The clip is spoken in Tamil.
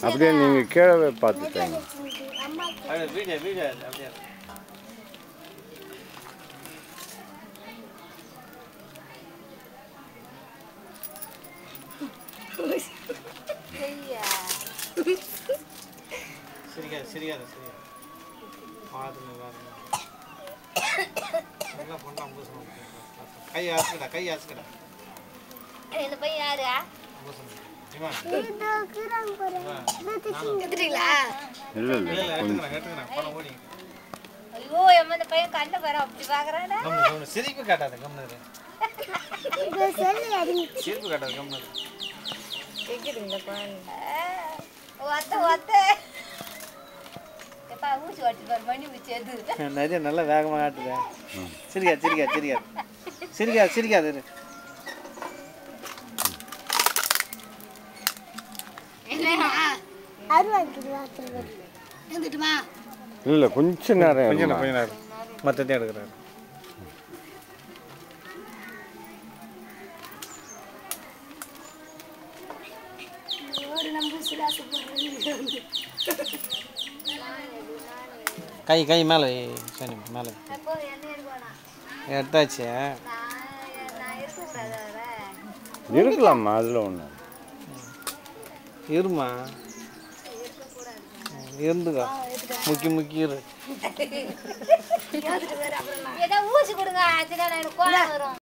அப்படியே நீங்க கீழே பார்த்துட்டீங்க. நல்லா வேகமாக காட்டுது. சிரிக்காது. இல்லை கொஞ்ச நேரம் மொத்தத்தையும் எடுக்கிறாரு. கை மேலே சரி மேலே எடுத்தாச்சு. இருக்கலாமா அதில் ஒன்று இருமா இருந்துக்கோ முக்கி இரு. ஊசி கொடுங்க.